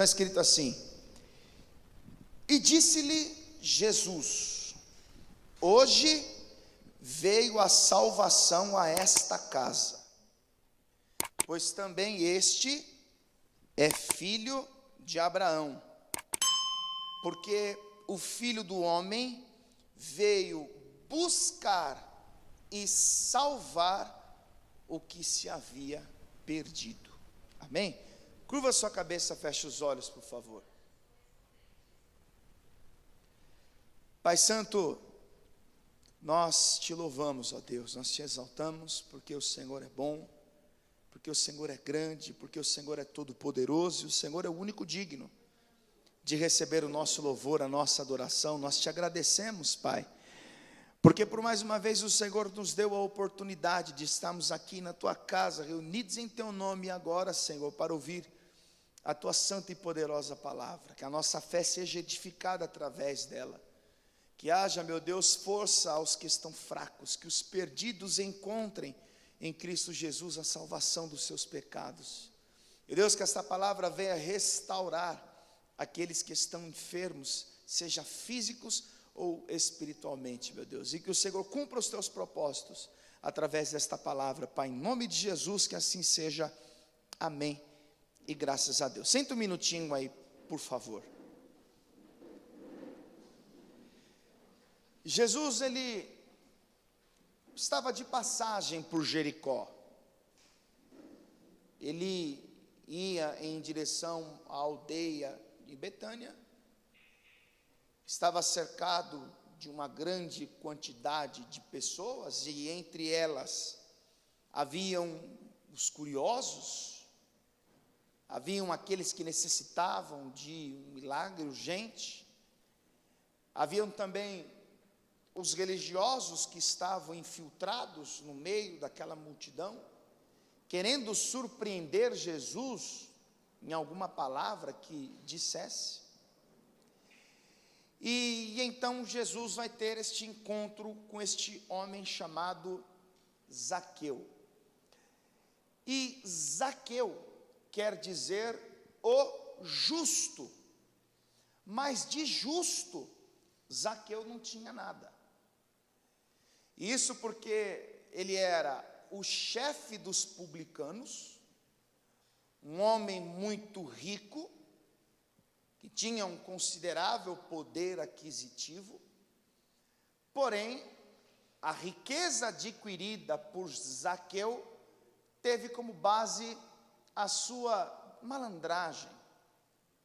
Está escrito assim: e disse-lhe Jesus: hoje veio a salvação a esta casa, pois também este é filho de Abraão, porque o Filho do Homem veio buscar e salvar o que se havia perdido. Amém? Curva sua cabeça, feche os olhos, por favor. Pai Santo, nós te louvamos, ó Deus, nós te exaltamos, porque o Senhor é bom, porque o Senhor é grande, porque o Senhor é todo poderoso, e o Senhor é o único digno de receber o nosso louvor, a nossa adoração. Nós te agradecemos, Pai, porque por mais uma vez o Senhor nos deu a oportunidade de estarmos aqui na tua casa, reunidos em teu nome agora, Senhor, para ouvir a tua santa e poderosa palavra, que a nossa fé seja edificada através dela, que haja, meu Deus, força aos que estão fracos, que os perdidos encontrem em Cristo Jesus a salvação dos seus pecados. E Deus, que esta palavra venha restaurar aqueles que estão enfermos, seja físicos ou espiritualmente, meu Deus, e que o Senhor cumpra os teus propósitos através desta palavra, Pai, em nome de Jesus, que assim seja, amém, e graças a Deus. Senta um minutinho aí, por favor. Jesus, ele estava de passagem por Jericó, ele ia em direção à aldeia de Betânia, estava cercado de uma grande quantidade de pessoas, e entre elas haviam os curiosos, haviam aqueles que necessitavam de um milagre urgente, haviam também os religiosos que estavam infiltrados no meio daquela multidão, querendo surpreender Jesus em alguma palavra que dissesse. E então Jesus vai ter este encontro com este homem chamado Zaqueu. E Zaqueu quer dizer o justo, mas de justo Zaqueu não tinha nada. Isso porque ele era o chefe dos publicanos, um homem muito rico, que tinha um considerável poder aquisitivo, porém, a riqueza adquirida por Zaqueu teve como base a sua malandragem,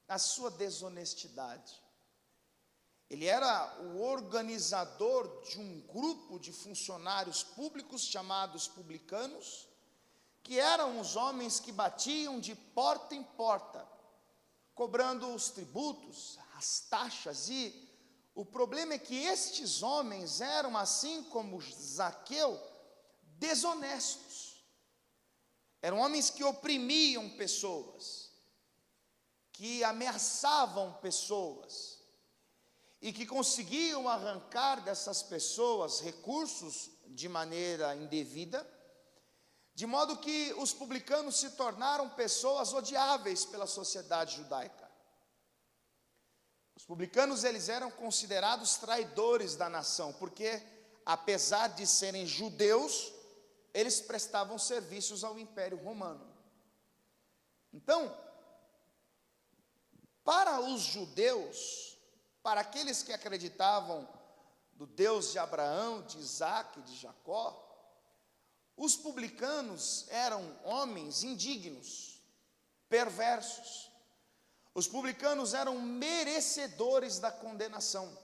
a sua desonestidade. Ele era o organizador de um grupo de funcionários públicos chamados publicanos, que eram os homens que batiam de porta em porta, cobrando os tributos, as taxas, e o problema é que estes homens eram, assim como Zaqueu, desonestos. Eram homens que oprimiam pessoas, que ameaçavam pessoas, e que conseguiam arrancar dessas pessoas recursos de maneira indevida, de modo que os publicanos se tornaram pessoas odiáveis pela sociedade judaica. Os publicanos, eles eram considerados traidores da nação, porque apesar de serem judeus, eles prestavam serviços ao Império Romano. Então, para os judeus, para aqueles que acreditavam no Deus de Abraão, de Isaac e de Jacó, os publicanos eram homens indignos, perversos. Os publicanos eram merecedores da condenação.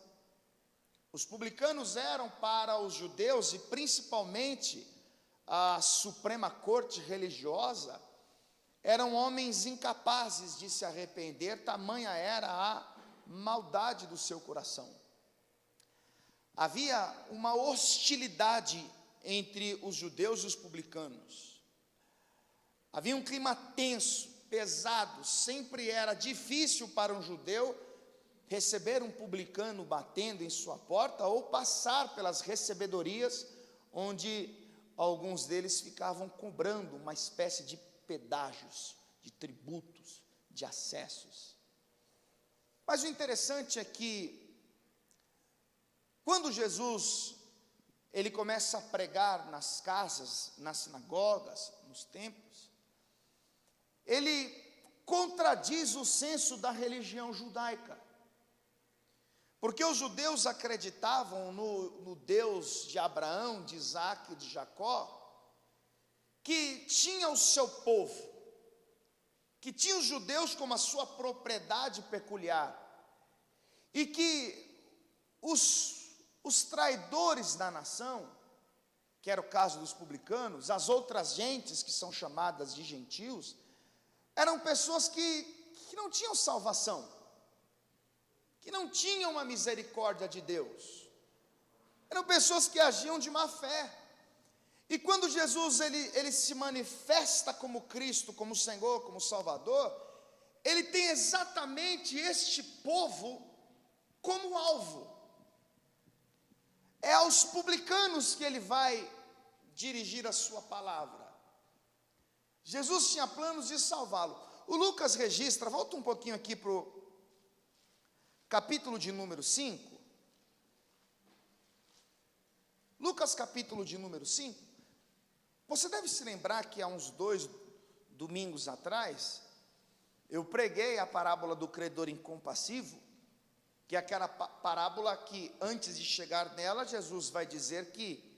Os publicanos eram para os judeus, e principalmente a Suprema Corte religiosa, eram homens incapazes de se arrepender, tamanha era a maldade do seu coração. Havia uma hostilidade entre os judeus e os publicanos. Havia um clima tenso, pesado, sempre era difícil para um judeu receber um publicano batendo em sua porta, ou passar pelas recebedorias, onde alguns deles ficavam cobrando uma espécie de pedágios, de tributos, de acessos. Mas o interessante é que, quando Jesus, ele começa a pregar nas casas, nas sinagogas, nos templos, ele contradiz o senso da religião judaica. Porque os judeus acreditavam no Deus de Abraão, de Isaac e de Jacó, que tinha o seu povo, que tinha os judeus como a sua propriedade peculiar, e que os traidores da nação, que era o caso dos publicanos, as outras gentes que são chamadas de gentios, eram pessoas que não tinham salvação, que não tinham a misericórdia de Deus, eram pessoas que agiam de má fé. E quando Jesus ele se manifesta como Cristo, como Senhor, como Salvador, ele tem exatamente este povo como alvo. É aos publicanos que ele vai dirigir a sua palavra. Jesus tinha planos de salvá-lo. O Lucas registra, volta um pouquinho aqui para o capítulo de número 5. Lucas capítulo de número 5. Você deve se lembrar que há uns 2 domingos atrás, eu preguei a parábola do credor incompassivo, que é aquela parábola que, antes de chegar nela, Jesus vai dizer que,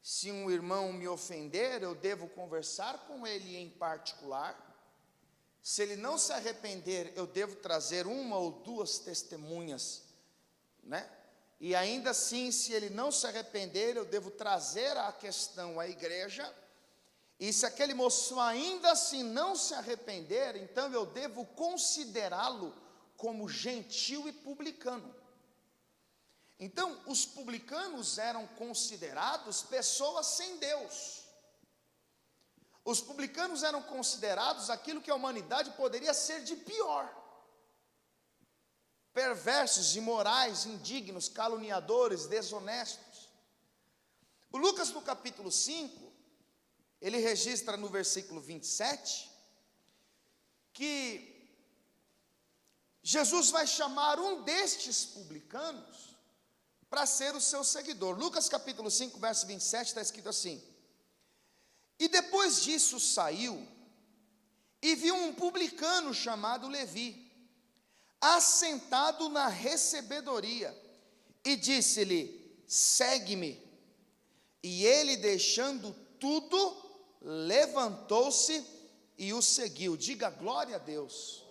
se um irmão me ofender, eu devo conversar com ele em particular. Se ele não se arrepender, eu devo trazer 1 ou 2 testemunhas, né? E ainda assim, se ele não se arrepender, eu devo trazer a questão à igreja. E se aquele moço ainda assim não se arrepender, então eu devo considerá-lo como gentil e publicano. Então, os publicanos eram considerados pessoas sem Deus. Os publicanos eram considerados aquilo que a humanidade poderia ser de pior: perversos, imorais, indignos, caluniadores, desonestos. O Lucas, no capítulo 5, ele registra no versículo 27, que Jesus vai chamar um destes publicanos para ser o seu seguidor. Lucas capítulo 5, verso 27, está escrito assim: e depois disso saiu, e viu um publicano chamado Levi, assentado na recebedoria, e disse-lhe: segue-me. E ele, deixando tudo, levantou-se e o seguiu. Diga glória a Deus.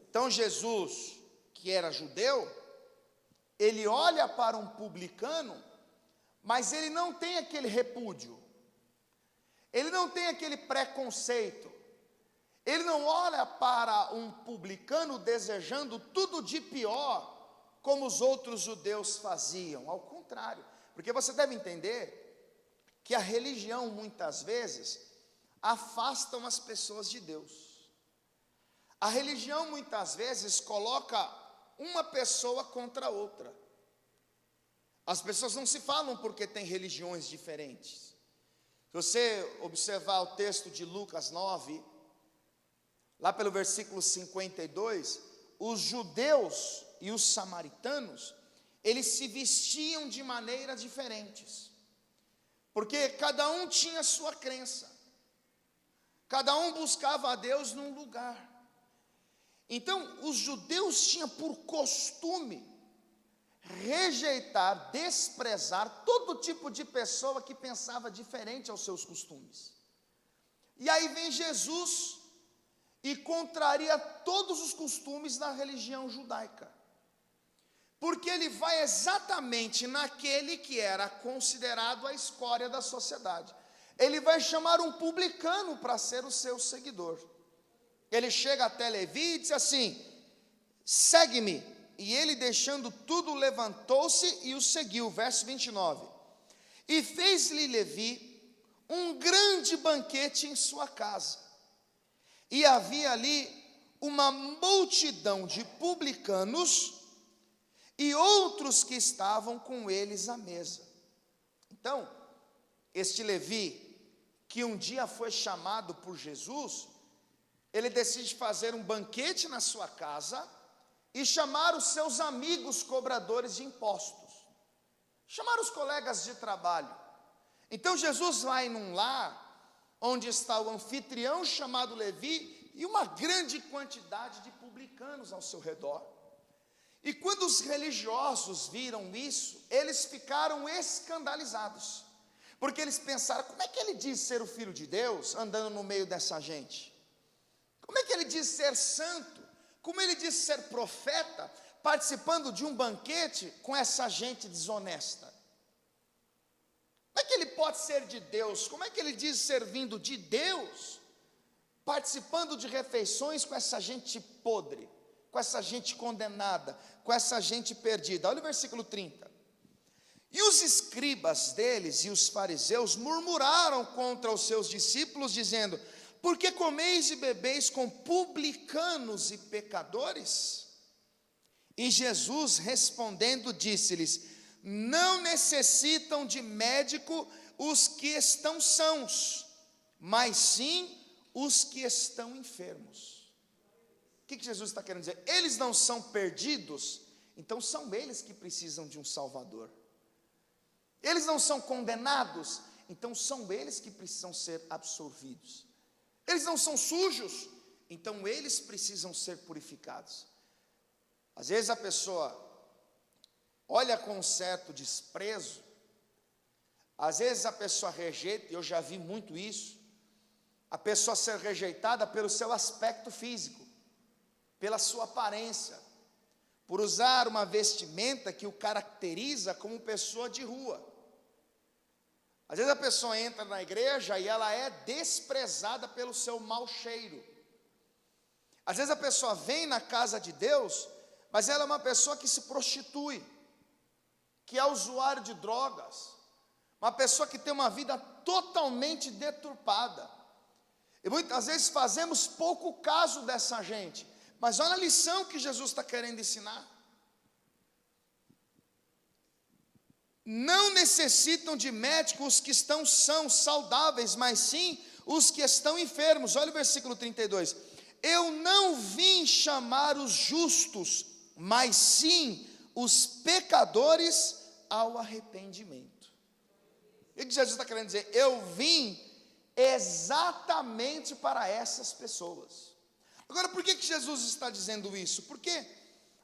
Então Jesus, que era judeu, ele olha para um publicano, mas ele não tem aquele repúdio, ele não tem aquele preconceito, ele não olha para um publicano desejando tudo de pior, como os outros judeus faziam. Ao contrário, porque você deve entender que a religião muitas vezes afasta as pessoas de Deus. A religião muitas vezes coloca uma pessoa contra a outra. As pessoas não se falam porque têm religiões diferentes. Se você observar o texto de Lucas 9, lá pelo versículo 52, os judeus e os samaritanos, eles se vestiam de maneiras diferentes, porque cada um tinha sua crença, cada um buscava a Deus num lugar. Então, os judeus tinham por costume rejeitar, desprezar todo tipo de pessoa que pensava diferente aos seus costumes. E aí vem Jesus e contraria todos os costumes da religião judaica, porque ele vai exatamente naquele que era considerado a escória da sociedade. Ele vai chamar um publicano para ser o seu seguidor. Ele chega até Levi e diz assim: segue-me. E ele, deixando tudo, levantou-se e o seguiu. Verso 29. E fez-lhe Levi um grande banquete em sua casa, e havia ali uma multidão de publicanos e outros que estavam com eles à mesa. Então, este Levi, que um dia foi chamado por Jesus, ele decide fazer um banquete na sua casa e chamaram os seus amigos cobradores de impostos, chamaram os colegas de trabalho. Então Jesus vai num lar, onde está o anfitrião chamado Levi, e uma grande quantidade de publicanos ao seu redor. E quando os religiosos viram isso, eles ficaram escandalizados, porque eles pensaram, como é que ele diz ser o Filho de Deus, andando no meio dessa gente? Como é que ele diz ser santo? Como ele diz ser profeta, participando de um banquete com essa gente desonesta? Como é que ele pode ser de Deus? Como é que ele diz ser vindo de Deus, participando de refeições com essa gente podre, com essa gente condenada, com essa gente perdida? Olha o versículo 30. E os escribas deles e os fariseus murmuraram contra os seus discípulos, dizendo: por que comeis e bebeis com publicanos e pecadores? E Jesus respondendo disse-lhes: não necessitam de médico os que estão sãos, mas sim os que estão enfermos. O que Jesus está querendo dizer? Eles não são perdidos, então são eles que precisam de um Salvador. Eles não são condenados, então são eles que precisam ser absolvidos. Eles não são sujos, então eles precisam ser purificados. Às vezes a pessoa olha com um certo desprezo, às vezes a pessoa rejeita, e eu já vi muito isso, a pessoa ser rejeitada pelo seu aspecto físico, pela sua aparência, por usar uma vestimenta que o caracteriza como pessoa de rua. Às vezes a pessoa entra na igreja e ela é desprezada pelo seu mau cheiro. Às vezes a pessoa vem na casa de Deus, mas ela é uma pessoa que se prostitui, que é usuário de drogas, uma pessoa que tem uma vida totalmente deturpada. E muitas vezes fazemos pouco caso dessa gente, mas olha a lição que Jesus está querendo ensinar. Não necessitam de médicos os que estão sãos, saudáveis, mas sim os que estão enfermos. Olha o versículo 32. Eu não vim chamar os justos, mas sim os pecadores ao arrependimento. O que Jesus está querendo dizer? Eu vim exatamente para essas pessoas. Agora, por que Jesus está dizendo isso? Porque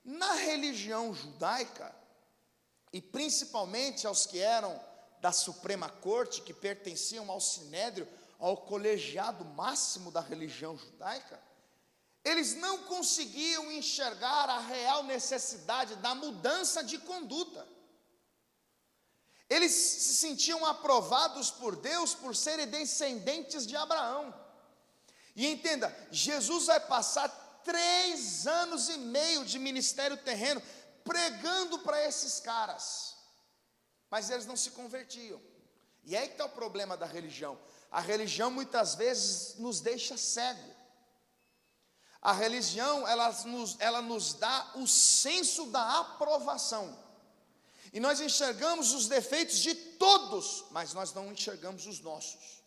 na religião judaica, e principalmente aos que eram da Suprema Corte, que pertenciam ao Sinédrio, ao colegiado máximo da religião judaica, eles não conseguiam enxergar a real necessidade da mudança de conduta. Eles se sentiam aprovados por Deus por serem descendentes de Abraão. E entenda, Jesus vai passar 3 anos e meio de ministério terreno, pregando para esses caras, mas eles não se convertiam. E aí que está o problema da religião. A religião muitas vezes nos deixa cego. A religião, ela nos dá o senso da aprovação, e nós enxergamos os defeitos de todos, mas nós não enxergamos os nossos.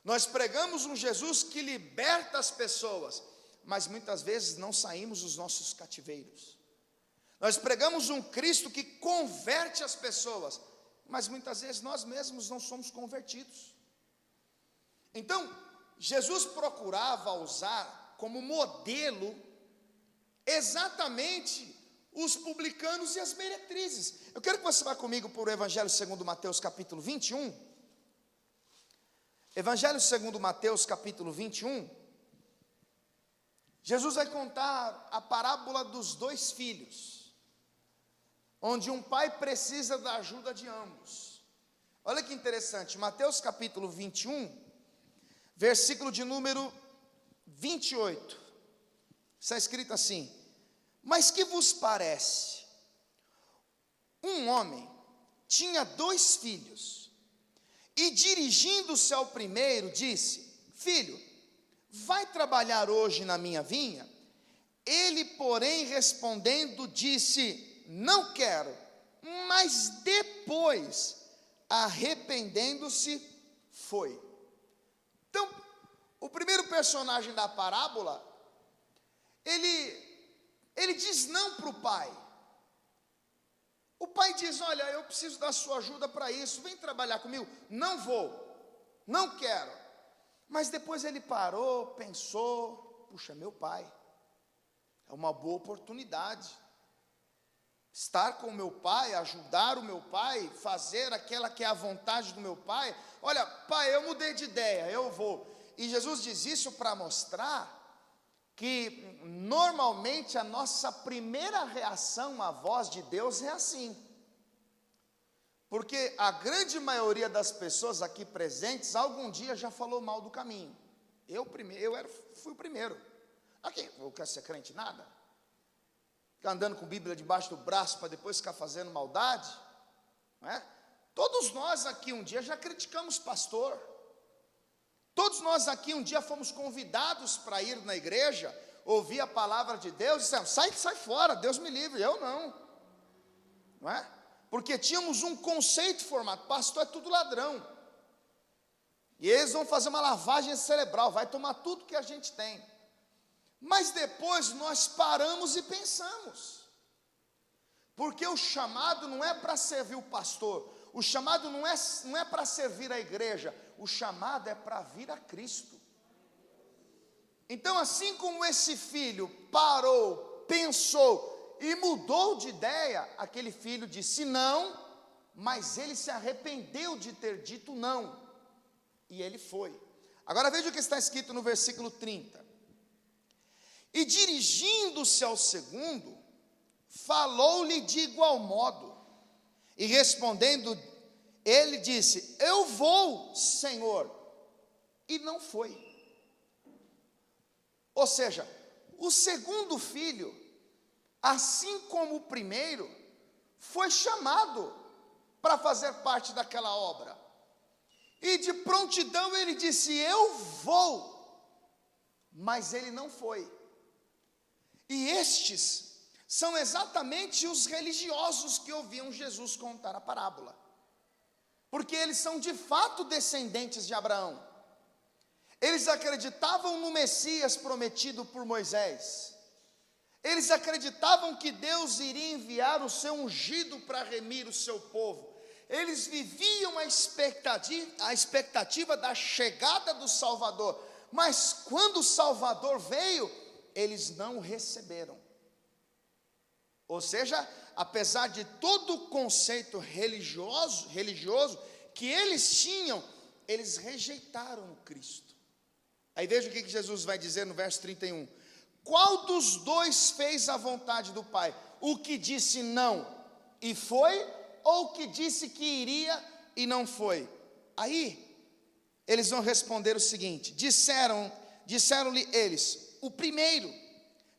Nós pregamos um Jesus que liberta as pessoas, mas muitas vezes não saímos dos nossos cativeiros. Nós pregamos um Cristo que converte as pessoas, mas muitas vezes nós mesmos não somos convertidos. Então, Jesus procurava usar como modelo exatamente os publicanos e as meretrizes. Eu quero que você vá comigo para o Evangelho segundo Mateus capítulo 21. Evangelho segundo Mateus capítulo 21. Jesus vai contar a parábola dos 2 filhos, onde um pai precisa da ajuda de ambos. Olha que interessante, Mateus capítulo 21, versículo de número 28, está escrito assim: mas que vos parece? Um homem tinha 2 filhos, e dirigindo-se ao primeiro, disse: filho, vai trabalhar hoje na minha vinha? Ele, porém, respondendo, disse: não quero. Mas depois, arrependendo-se, foi. Então, o primeiro personagem da parábola, ele ele diz não para o pai. O pai diz: olha, eu preciso da sua ajuda para isso, vem trabalhar comigo. Não vou, não quero. Mas depois ele parou, pensou: puxa, meu pai, é uma boa oportunidade. Estar com o meu pai, ajudar o meu pai, fazer aquela que é a vontade do meu pai. Olha, pai, eu mudei de ideia, eu vou. E Jesus diz isso para mostrar que normalmente a nossa primeira reação à voz de Deus é assim. Porque a grande maioria das pessoas aqui presentes, algum dia já falou mal do caminho. Fui o primeiro. Aqui, eu quero ser crente nada? Ficar andando com Bíblia debaixo do braço para depois ficar fazendo maldade? Não é? Todos nós aqui um dia já criticamos pastor. Todos nós aqui um dia fomos convidados para ir na igreja, ouvir a palavra de Deus, e dissemos: sai fora, Deus me livre. Eu não é? Porque tínhamos um conceito formado: pastor é tudo ladrão, e eles vão fazer uma lavagem cerebral, vai tomar tudo que a gente tem. Mas depois nós paramos e pensamos, porque o chamado não é para servir o pastor, o chamado não é para servir a igreja, o chamado é para vir a Cristo. Então, assim como esse filho parou, pensou e mudou de ideia, aquele filho disse não, mas ele se arrependeu de ter dito não, e ele foi. Agora veja o que está escrito no versículo 30. E dirigindo-se ao segundo, falou-lhe de igual modo, e respondendo, ele disse: eu vou, Senhor, e não foi. Ou seja, o segundo filho, assim como o primeiro, foi chamado para fazer parte daquela obra, e de prontidão ele disse: eu vou, mas ele não foi. E estes são exatamente os religiosos que ouviam Jesus contar a parábola, porque eles são de fato descendentes de Abraão. Eles acreditavam no Messias prometido por Moisés. Eles acreditavam que Deus iria enviar o seu ungido para remir o seu povo. Eles viviam a expectativa da chegada do Salvador. Mas quando o Salvador veio, eles não o receberam. Ou seja, apesar de todo o conceito religioso que eles tinham, eles rejeitaram o Cristo. Aí veja o que Jesus vai dizer no verso 31. Qual dos dois fez a vontade do Pai? O que disse não e foi, ou o que disse que iria e não foi? Aí eles vão responder o seguinte: disseram-lhe eles: o primeiro.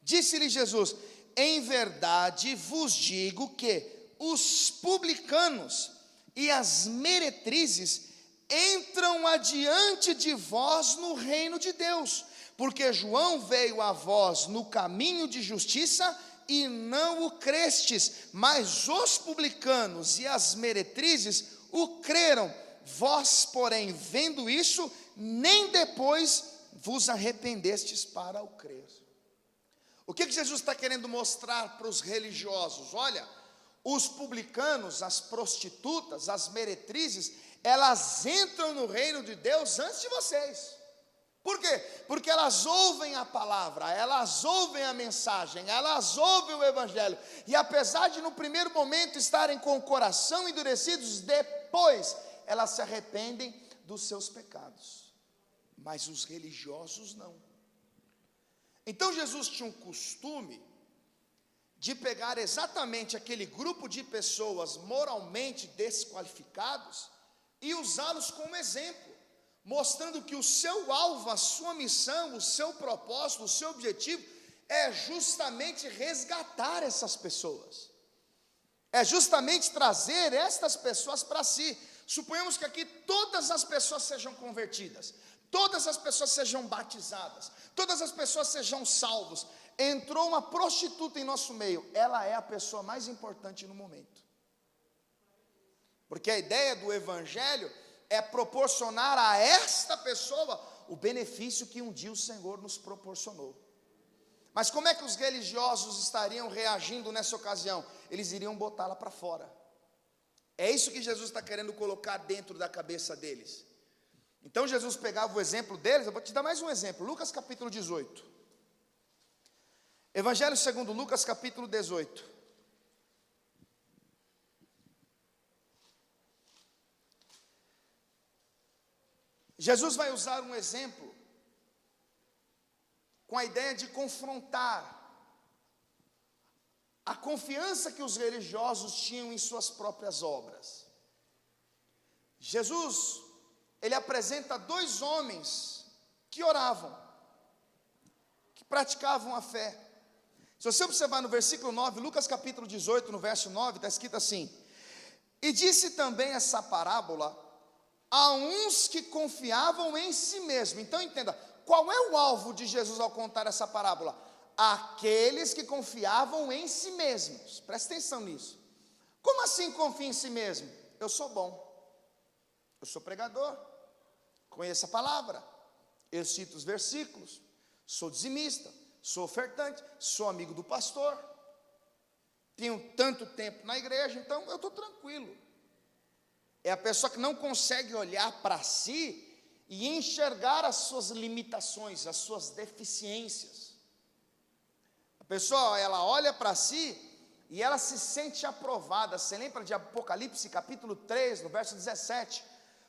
Disse-lhe Jesus: em verdade vos digo que os publicanos e as meretrizes entram adiante de vós no reino de Deus, porque João veio a vós no caminho de justiça e não o crestes, mas os publicanos e as meretrizes o creram. Vós, porém, vendo isso, nem depois vos arrependestes para o crer. O que Jesus está querendo mostrar para os religiosos? Olha, os publicanos, as prostitutas, as meretrizes, elas entram no reino de Deus antes de vocês. Por quê? Porque elas ouvem a palavra, elas ouvem a mensagem, elas ouvem o evangelho, e apesar de no primeiro momento estarem com o coração endurecidos, depois elas se arrependem dos seus pecados. Mas os religiosos não. Então Jesus tinha um costume de pegar exatamente aquele grupo de pessoas moralmente desqualificados e usá-los como exemplo, mostrando que o seu alvo, a sua missão, o seu propósito, o seu objetivo é justamente resgatar essas pessoas, é justamente trazer estas pessoas para si. Suponhamos que aqui todas as pessoas sejam convertidas, todas as pessoas sejam batizadas, todas as pessoas sejam salvos. Entrou uma prostituta em nosso meio, ela é a pessoa mais importante no momento, porque a ideia do evangelho é proporcionar a esta pessoa o benefício que um dia o Senhor nos proporcionou. Mas como é que os religiosos estariam reagindo nessa ocasião? Eles iriam botá-la para fora. É isso que Jesus está querendo colocar dentro da cabeça deles. Então Jesus pegava o exemplo deles. Eu vou te dar mais um exemplo, Lucas capítulo 18. Evangelho segundo Lucas capítulo 18. Jesus vai usar um exemplo com a ideia de confrontar a confiança que os religiosos tinham em suas próprias obras. Jesus, ele apresenta dois homens que oravam, que praticavam a fé. Se você observar no versículo 9, Lucas capítulo 18, no verso 9, está escrito assim: e disse também essa parábola a uns que confiavam em si mesmo. Então entenda, qual é o alvo de Jesus ao contar essa parábola? Aqueles que confiavam em si mesmos. Presta atenção nisso. Como assim confia em si mesmo? Eu sou bom, eu sou pregador, conheço a palavra, eu cito os versículos, sou dizimista, sou ofertante, sou amigo do pastor, tenho tanto tempo na igreja, então eu estou tranquilo. É a pessoa que não consegue olhar para si e enxergar as suas limitações, as suas deficiências. A pessoa, ela olha para si e ela se sente aprovada. Você lembra de Apocalipse capítulo 3, no verso 17,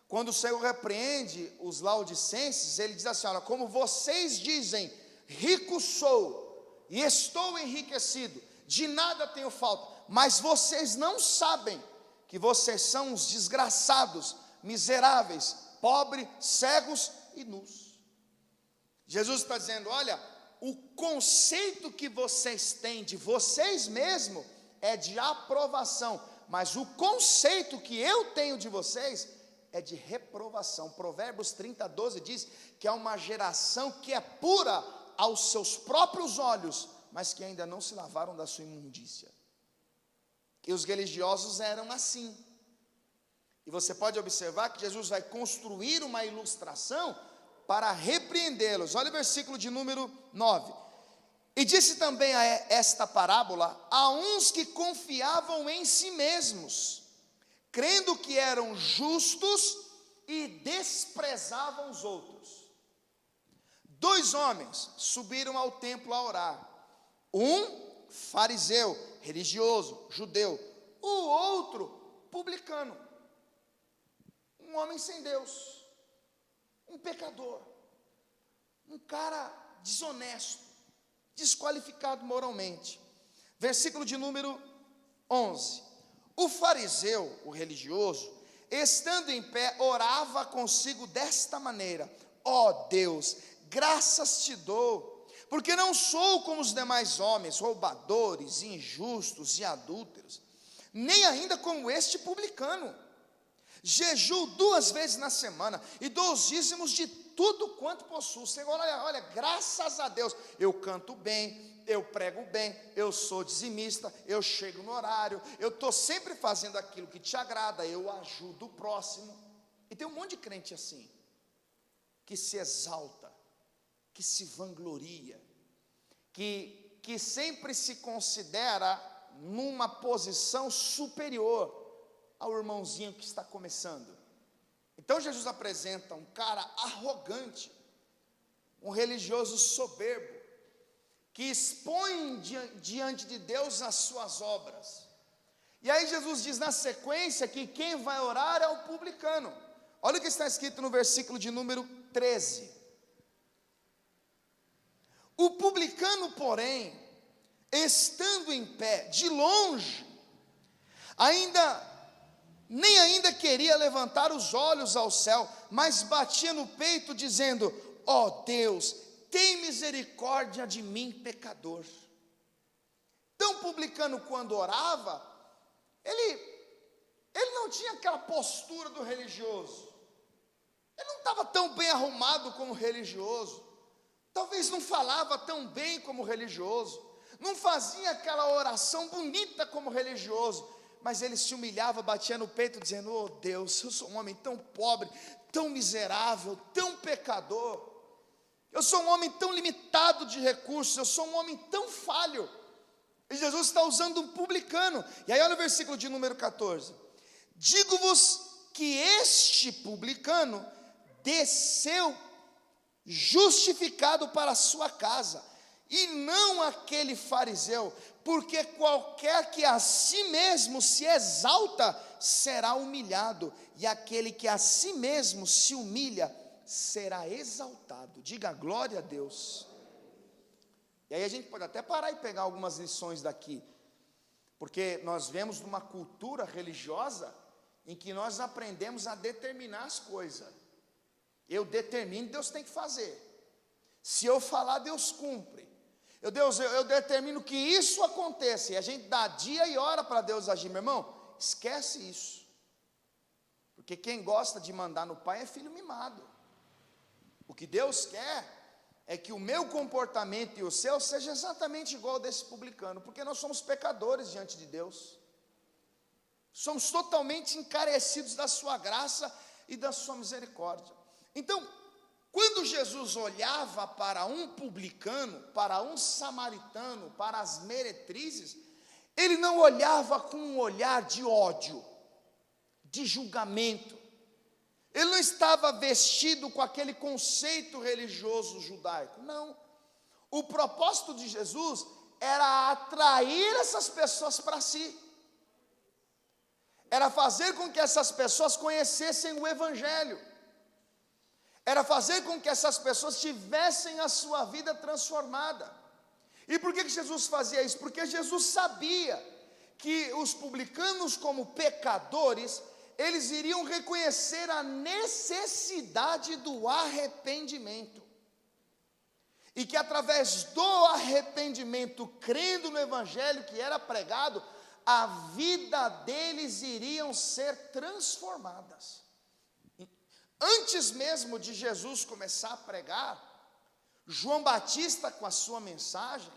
quando o Senhor repreende os laodicenses, ele diz assim: olha, como vocês dizem, rico sou e estou enriquecido, de nada tenho falta, mas vocês não sabem que vocês são os desgraçados, miseráveis, pobres, cegos e nus. Jesus está dizendo: olha, o conceito que vocês têm de vocês mesmos é de aprovação, mas o conceito que eu tenho de vocês é de reprovação. Provérbios 30:12 diz que é uma geração que é pura aos seus próprios olhos, mas que ainda não se lavaram da sua imundícia. E os religiosos eram assim. E você pode observar que Jesus vai construir uma ilustração para repreendê-los. Olha o versículo de número 9. E disse também a esta parábola a uns que confiavam em si mesmos, crendo que eram justos e desprezavam os outros. Dois homens subiram ao templo a orar. Um fariseu, religioso, judeu. O outro, publicano. Um homem sem Deus. Um pecador. Um cara desonesto, desqualificado moralmente. Versículo de número 11. O fariseu, o religioso, estando em pé, orava consigo desta maneira: ó Deus, graças te dou, porque não sou como os demais homens, roubadores, injustos e adúlteros, nem ainda como este publicano. Jejuo 2 vezes na semana e dou os dízimos de tudo quanto possuo. Senhor, olha, graças a Deus, eu canto bem, eu prego bem, eu sou dizimista, eu chego no horário, eu estou sempre fazendo aquilo que te agrada, eu ajudo o próximo. E tem um monte de crente assim, que se exalta, que se vangloria, que sempre se considera numa posição superior ao irmãozinho que está começando. Então Jesus apresenta um cara arrogante, um religioso soberbo, que expõe diante de Deus as suas obras. E aí Jesus diz na sequência que quem vai orar é o publicano. Olha o que está escrito no versículo de número 13. O publicano, porém, estando em pé, de longe, nem ainda queria levantar os olhos ao céu, mas batia no peito, dizendo: ó Deus, tem misericórdia de mim, pecador. Então, o publicano, quando orava, ele não tinha aquela postura do religioso, ele não estava tão bem arrumado como religioso, talvez não falava tão bem como religioso, não fazia aquela oração bonita como religioso, mas ele se humilhava, batia no peito, dizendo: oh Deus, eu sou um homem tão pobre, tão miserável, tão pecador. Eu sou um homem tão limitado de recursos, eu sou um homem tão falho. E Jesus está usando um publicano. E aí olha o versículo de número 14. Digo-vos que este publicano desceu justificado para a sua casa, e não aquele fariseu, porque qualquer que a si mesmo se exalta, será humilhado, e aquele que a si mesmo se humilha, será exaltado. Diga glória a Deus. E aí a gente pode até parar e pegar algumas lições daqui, porque nós vemos numa cultura religiosa, em que nós aprendemos a determinar as coisas. Eu determino, Deus tem que fazer. Se eu falar, Deus cumpre. Eu determino que isso aconteça, e a gente dá dia e hora para Deus agir. Meu irmão, esquece isso, porque quem gosta de mandar no pai é filho mimado. O que Deus quer é que o meu comportamento e o seu seja exatamente igual ao desse publicano, porque nós somos pecadores diante de Deus, somos totalmente encarecidos da sua graça e da sua misericórdia. Então, quando Jesus olhava para um publicano, para um samaritano, para as meretrizes, ele não olhava com um olhar de ódio, de julgamento. Ele não estava vestido com aquele conceito religioso judaico, não. O propósito de Jesus era atrair essas pessoas para si, era fazer com que essas pessoas conhecessem o Evangelho, era fazer com que essas pessoas tivessem a sua vida transformada. E por que Jesus fazia isso? Porque Jesus sabia que os publicanos, como pecadores, eles iriam reconhecer a necessidade do arrependimento, e que através do arrependimento, crendo no Evangelho que era pregado, a vida deles iriam ser transformadas. Antes mesmo de Jesus começar a pregar, João Batista, com a sua mensagem,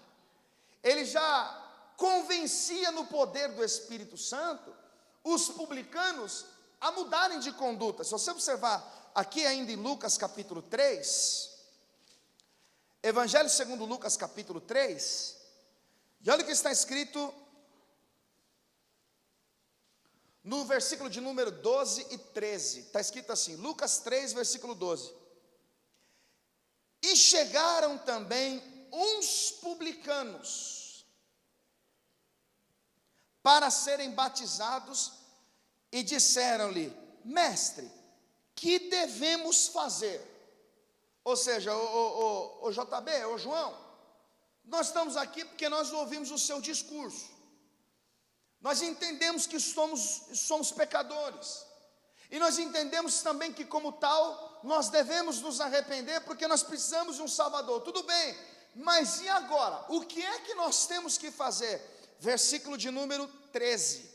ele já convencia no poder do Espírito Santo os publicanos a mudarem de conduta. Se você observar aqui ainda em Lucas capítulo 3, Evangelho segundo Lucas capítulo 3, e olha o que está escrito no versículo de número 12 e 13, está escrito assim, Lucas 3, versículo 12. E chegaram também uns publicanos para serem batizados, e disseram-lhe: mestre, que devemos fazer? Ou seja, o JB, o João, nós estamos aqui porque nós ouvimos o seu discurso. Nós entendemos que somos pecadores, e nós entendemos também que, como tal, nós devemos nos arrepender, porque nós precisamos de um Salvador. Tudo bem, mas e agora? O que é que nós temos que fazer? Versículo de número 13,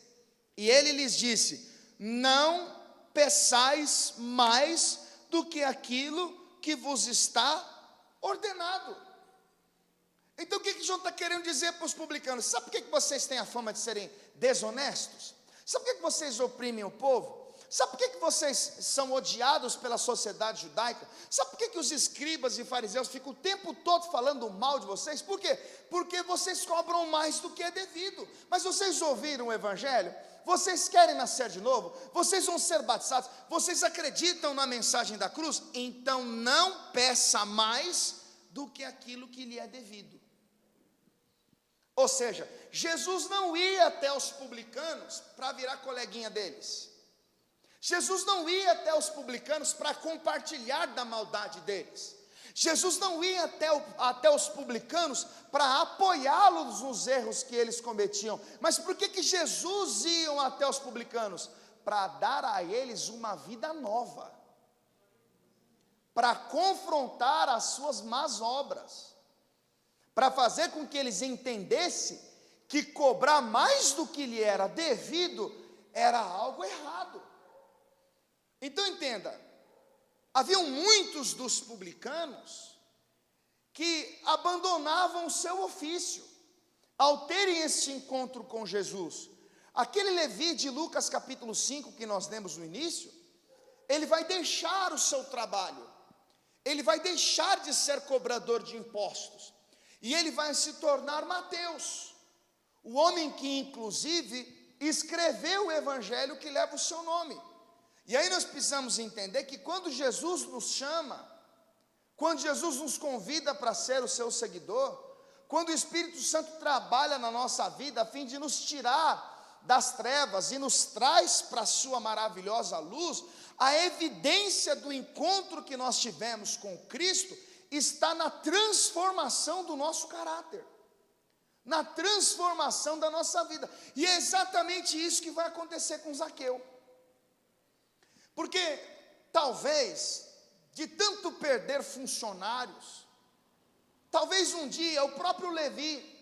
e ele lhes disse: não peçais mais do que aquilo que vos está ordenado. Então o que João está querendo dizer para os publicanos? Sabe por que vocês têm a fama de serem desonestos? Sabe por que vocês oprimem o povo? Sabe por que vocês são odiados pela sociedade judaica? Sabe por que os escribas e fariseus ficam o tempo todo falando mal de vocês? Por quê? Porque vocês cobram mais do que é devido. Mas vocês ouviram o Evangelho? Vocês querem nascer de novo? Vocês vão ser batizados? Vocês acreditam na mensagem da cruz? Então não peça mais do que aquilo que lhe é devido. Ou seja, Jesus não ia até os publicanos para virar coleguinha deles. Jesus não ia até os publicanos para compartilhar da maldade deles. Jesus não ia até os publicanos para apoiá-los nos erros que eles cometiam. Mas por que Jesus ia até os publicanos? Para dar a eles uma vida nova, para confrontar as suas más obras, para fazer com que eles entendessem que cobrar mais do que lhe era devido era algo errado. Então entenda, haviam muitos dos publicanos que abandonavam o seu ofício ao terem este encontro com Jesus. Aquele Levi de Lucas capítulo 5 que nós lemos no início, ele vai deixar o seu trabalho, ele vai deixar de ser cobrador de impostos, e ele vai se tornar Mateus, o homem que inclusive escreveu o evangelho que leva o seu nome. E aí nós precisamos entender que quando Jesus nos chama, quando Jesus nos convida para ser o seu seguidor, quando o Espírito Santo trabalha na nossa vida a fim de nos tirar das trevas e nos traz para a sua maravilhosa luz, a evidência do encontro que nós tivemos com Cristo está na transformação do nosso caráter, na transformação da nossa vida. E é exatamente isso que vai acontecer com Zaqueu. Porque talvez, de tanto perder funcionários, talvez um dia o próprio Levi,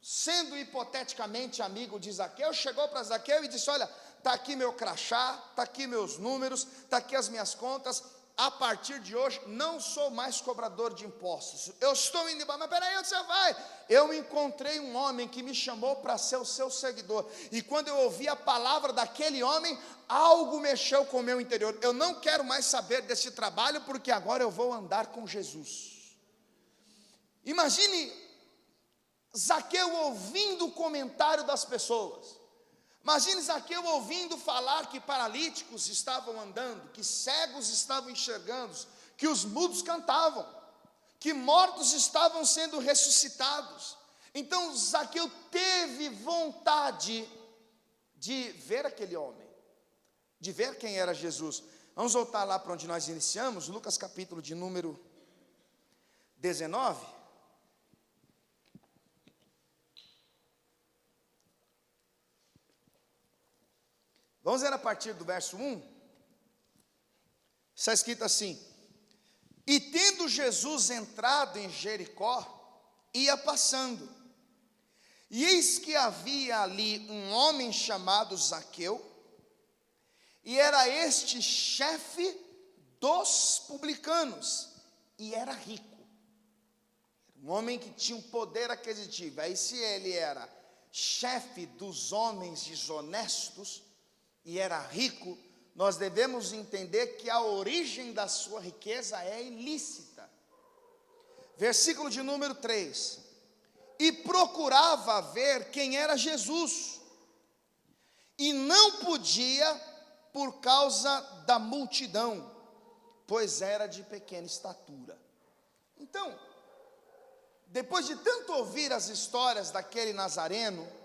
sendo hipoteticamente amigo de Zaqueu, chegou para Zaqueu e disse: olha, está aqui meu crachá, está aqui meus números, está aqui as minhas contas, a partir de hoje não sou mais cobrador de impostos, eu estou indo embora. Mas peraí, onde você vai? Eu encontrei um homem que me chamou para ser o seu seguidor, e quando eu ouvi a palavra daquele homem, algo mexeu com o meu interior. Eu não quero mais saber desse trabalho, porque agora eu vou andar com Jesus. Imagine Zaqueu ouvindo o comentário das pessoas. Imagine Zaqueu ouvindo falar que paralíticos estavam andando, que cegos estavam enxergando, que os mudos cantavam, que mortos estavam sendo ressuscitados. Então Zaqueu teve vontade de ver aquele homem, de ver quem era Jesus. Vamos voltar lá para onde nós iniciamos, Lucas capítulo de número 19. Vamos ver a partir do verso 1, está escrito assim: e tendo Jesus entrado em Jericó, ia passando, e eis que havia ali um homem chamado Zaqueu, e era este chefe dos publicanos, e era rico, um homem que tinha um poder aquisitivo. Aí se ele era chefe dos homens desonestos, e era rico, nós devemos entender que a origem da sua riqueza é ilícita. Versículo de número 3: e procurava ver quem era Jesus, e não podia por causa da multidão, pois era de pequena estatura. Então, depois de tanto ouvir as histórias daquele nazareno,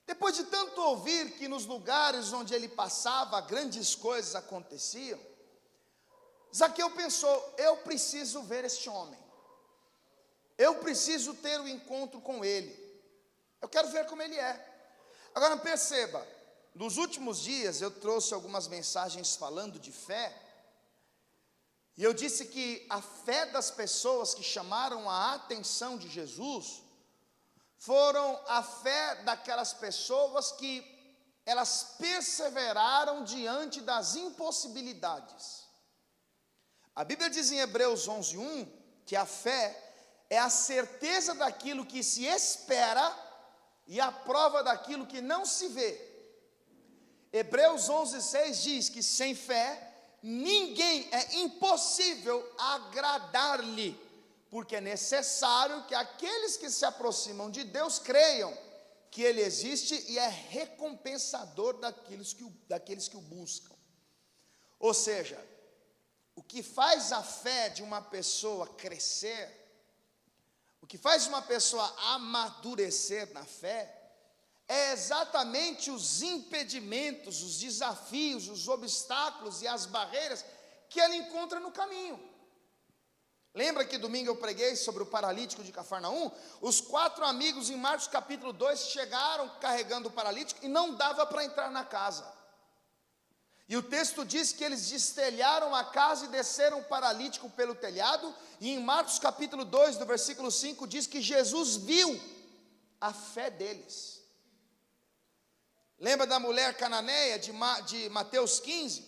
depois de tanto ouvir que nos lugares onde ele passava grandes coisas aconteciam, Zaqueu pensou: eu preciso ver este homem, eu preciso ter um encontro com ele, eu quero ver como ele é. Agora perceba, nos últimos dias eu trouxe algumas mensagens falando de fé, e eu disse que a fé das pessoas que chamaram a atenção de Jesus foram a fé daquelas pessoas que elas perseveraram diante das impossibilidades. A Bíblia diz em Hebreus 11:1 que a fé é a certeza daquilo que se espera e a prova daquilo que não se vê. Hebreus 11:6 diz que sem fé é impossível agradar-lhe, porque é necessário que aqueles que se aproximam de Deus creiam que Ele existe e é recompensador daqueles que o buscam. Ou seja, o que faz a fé de uma pessoa crescer, o que faz uma pessoa amadurecer na fé, é exatamente os impedimentos, os desafios, os obstáculos e as barreiras que ela encontra no caminho. Lembra que domingo eu preguei sobre o paralítico de Cafarnaum? Os 4 amigos em Marcos capítulo 2 chegaram carregando o paralítico e não dava para entrar na casa. E o texto diz que eles destelharam a casa e desceram o paralítico pelo telhado. E em Marcos capítulo 2, do versículo 5, diz que Jesus viu a fé deles. Lembra da mulher cananeia de Mateus 15?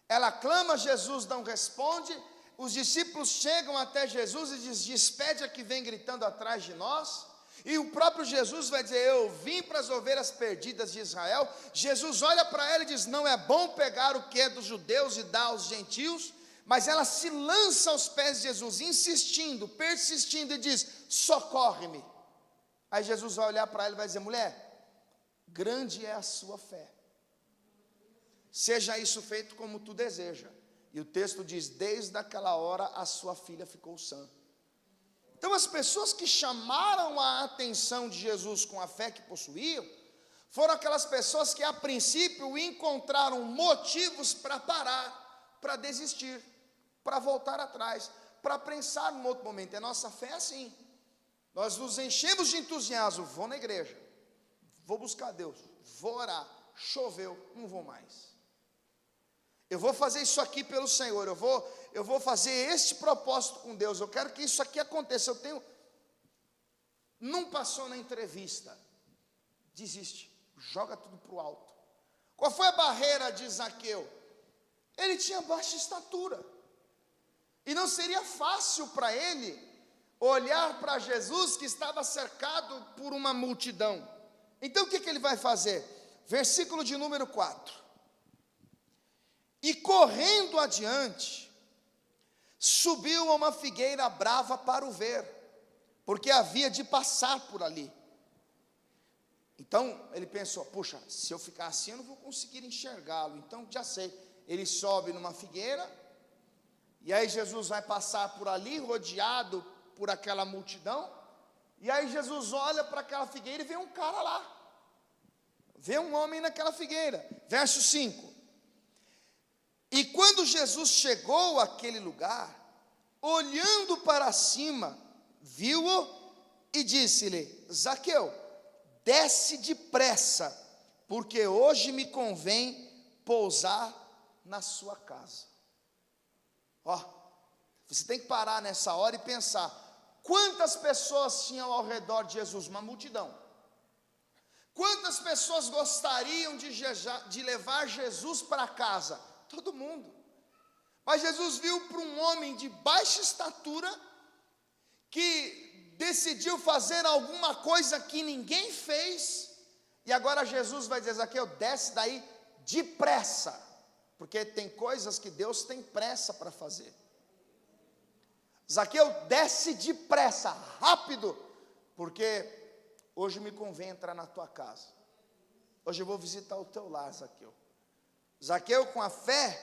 Ela clama, Jesus não responde. Os discípulos chegam até Jesus e dizem: despede a que vem gritando atrás de nós. E o próprio Jesus vai dizer: eu vim para as ovelhas perdidas de Israel. Jesus olha para ela e diz: não é bom pegar o que é dos judeus e dar aos gentios. mas ela se lança aos pés de Jesus, insistindo, persistindo, e diz: socorre-me. Aí Jesus vai olhar para ela e vai dizer: mulher, grande é a sua fé, seja isso feito como tu deseja. E o texto diz: desde aquela hora a sua filha ficou sã. Então as pessoas que chamaram a atenção de Jesus com a fé que possuíam, foram aquelas pessoas que a princípio encontraram motivos para parar, para desistir, para voltar atrás, para pensar num outro momento. A nossa fé é assim, nós nos enchemos de entusiasmo: vou na igreja, vou buscar Deus, vou orar, choveu, não vou mais. Eu vou fazer isso aqui pelo Senhor, eu vou fazer este propósito com Deus, eu quero que isso aqui aconteça. Não passou na entrevista, desiste, joga tudo para o alto. Qual foi a barreira de Zaqueu? Ele tinha baixa estatura, e não seria fácil para ele olhar para Jesus, que estava cercado por uma multidão. Então o que ele vai fazer? Versículo de número 4. E correndo adiante, subiu a uma figueira brava para o ver, porque havia de passar por ali. Então ele pensou: puxa, se eu ficar assim eu não vou conseguir enxergá-lo. Então já sei, ele sobe numa figueira, e aí Jesus vai passar por ali, rodeado por aquela multidão. E aí Jesus olha para aquela figueira e vê um cara lá, vê um homem naquela figueira. Verso 5. E quando Jesus chegou àquele lugar, olhando para cima, viu-o e disse-lhe: Zaqueu, desce depressa, porque hoje me convém pousar na sua casa. Ó, você tem que parar nessa hora e pensar: quantas pessoas tinham ao redor de Jesus? Uma multidão. Quantas pessoas gostariam de levar Jesus para casa? Todo mundo. Mas Jesus viu para um homem de baixa estatura, que decidiu fazer alguma coisa que ninguém fez, e agora Jesus vai dizer: Zaqueu, desce daí depressa, porque tem coisas que Deus tem pressa para fazer. Zaqueu, desce depressa, rápido, porque hoje me convém entrar na tua casa. Hoje eu vou visitar o teu lar, Zaqueu. Zaqueu, com a fé,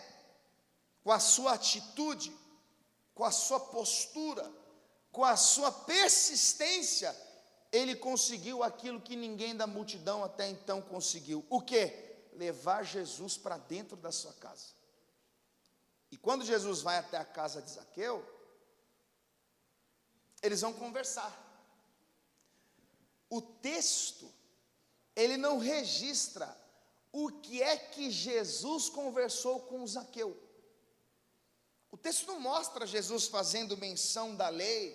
com a sua atitude, com a sua postura, com a sua persistência, ele conseguiu aquilo que ninguém da multidão até então conseguiu. O quê? Levar Jesus para dentro da sua casa. E quando Jesus vai até a casa de Zaqueu, eles vão conversar. O texto, ele não registra o que é que Jesus conversou com Zaqueu. O texto não mostra Jesus fazendo menção da lei.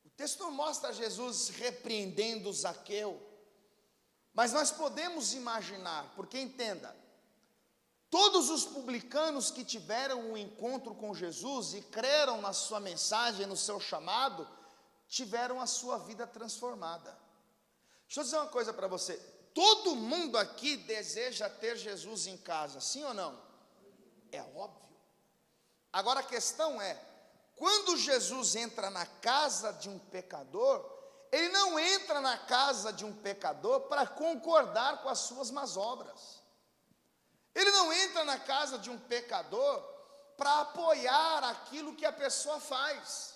O texto não mostra Jesus repreendendo Zaqueu. Mas nós podemos imaginar, porque entenda, todos os publicanos que tiveram um encontro com Jesus e creram na sua mensagem, no seu chamado, tiveram a sua vida transformada. Deixa eu dizer uma coisa para você: todo mundo aqui deseja ter Jesus em casa, sim ou não? É óbvio. Agora a questão é, quando Jesus entra na casa de um pecador, ele não entra na casa de um pecador para concordar com as suas más obras. Ele não entra na casa de um pecador para apoiar aquilo que a pessoa faz.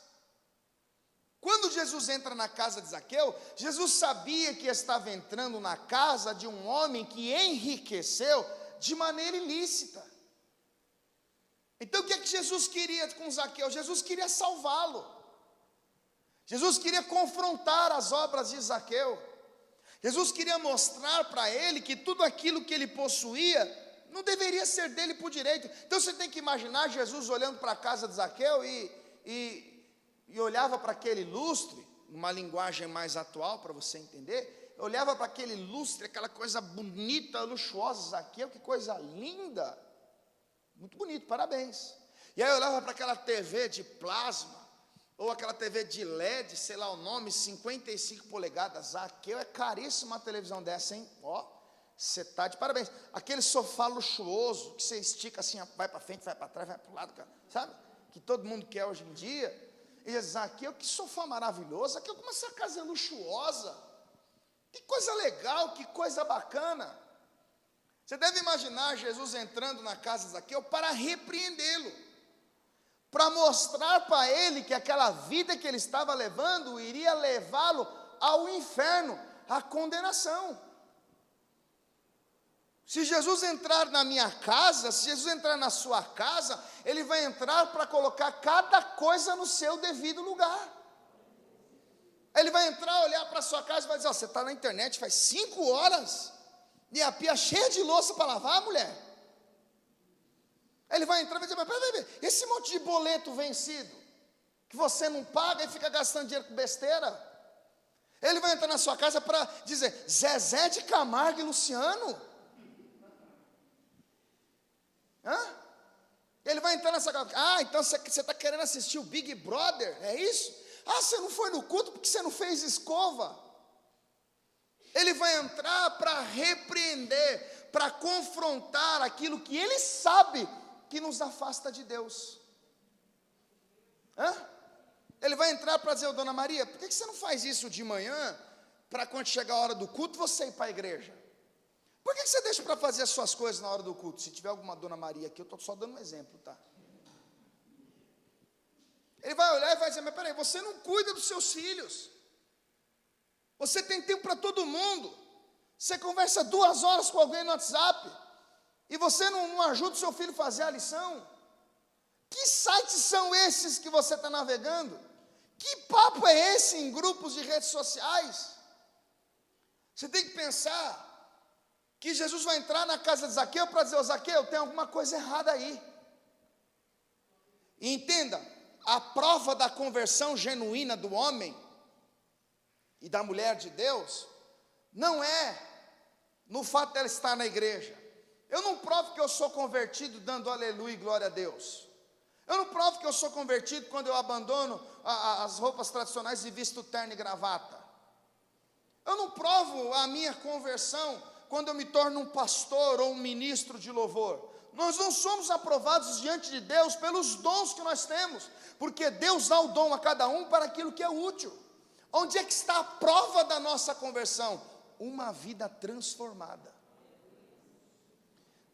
Quando Jesus entra na casa de Zaqueu, Jesus sabia que estava entrando na casa de um homem que enriqueceu de maneira ilícita. Então o que é que Jesus queria com Zaqueu? Jesus queria salvá-lo. Jesus queria confrontar as obras de Zaqueu. Jesus queria mostrar para ele que tudo aquilo que ele possuía não deveria ser dele por direito. Então você tem que imaginar Jesus olhando para a casa de Zaqueu e olhava para aquele lustre, numa linguagem mais atual para você entender, olhava para aquele lustre, aquela coisa bonita, luxuosa, Zaqueu, que coisa linda, muito bonito, parabéns. E aí eu olhava para aquela TV de plasma, ou aquela TV de LED, sei lá o nome, 55 polegadas, Zaqueu, é caríssima uma televisão dessa, hein? Ó, você está de parabéns. Aquele sofá luxuoso, que você estica assim, vai para frente, vai para trás, vai para o lado, sabe? Que todo mundo quer hoje em dia. E diz, aqui, que sofá maravilhoso, aqui como essa casa é luxuosa. Que coisa legal, que coisa bacana. Você deve imaginar Jesus entrando na casa de Zaqueu para repreendê-lo, para mostrar para ele que aquela vida que ele estava levando iria levá-lo ao inferno, à condenação. Se Jesus entrar na minha casa, se Jesus entrar na sua casa, ele vai entrar para colocar cada coisa no seu devido lugar. Ele vai entrar, olhar para a sua casa e vai dizer, você está na internet faz 5 horas, e a pia cheia de louça para lavar, mulher. Ele vai entrar e vai dizer, mas peraí, esse monte de boleto vencido, que você não paga e fica gastando dinheiro com besteira. Ele vai entrar na sua casa para dizer, Zezé de Camargo e Luciano. Ele vai entrar nessa casa, então você está querendo assistir o Big Brother, é isso? Você não foi no culto porque você não fez escova. Ele vai entrar para repreender, para confrontar aquilo que ele sabe que nos afasta de Deus. Ele vai entrar para dizer, dona Maria, por que você não faz isso de manhã, para quando chegar a hora do culto, você ir para a igreja? Por que você deixa para fazer as suas coisas na hora do culto? Se tiver alguma dona Maria aqui, eu estou só dando um exemplo, tá? Ele vai olhar e vai dizer, mas peraí, você não cuida dos seus filhos. Você tem tempo para todo mundo. Você conversa 2 horas com alguém no WhatsApp. E você não ajuda o seu filho a fazer a lição. Que sites são esses que você está navegando? Que papo é esse em grupos de redes sociais? Você tem que pensar que Jesus vai entrar na casa de Zaqueu para dizer, Zaqueu, tem alguma coisa errada aí. E entenda, a prova da conversão genuína do homem e da mulher de Deus, não é no fato dela estar na igreja. Eu não provo que eu sou convertido dando aleluia e glória a Deus. Eu não provo que eu sou convertido quando eu abandono as roupas tradicionais e visto terno e gravata. Eu não provo a minha conversão quando eu me torno um pastor ou um ministro de louvor. Nós não somos aprovados diante de Deus pelos dons que nós temos, porque Deus dá o dom a cada um para aquilo que é útil. Onde é que está a prova da nossa conversão? Uma vida transformada.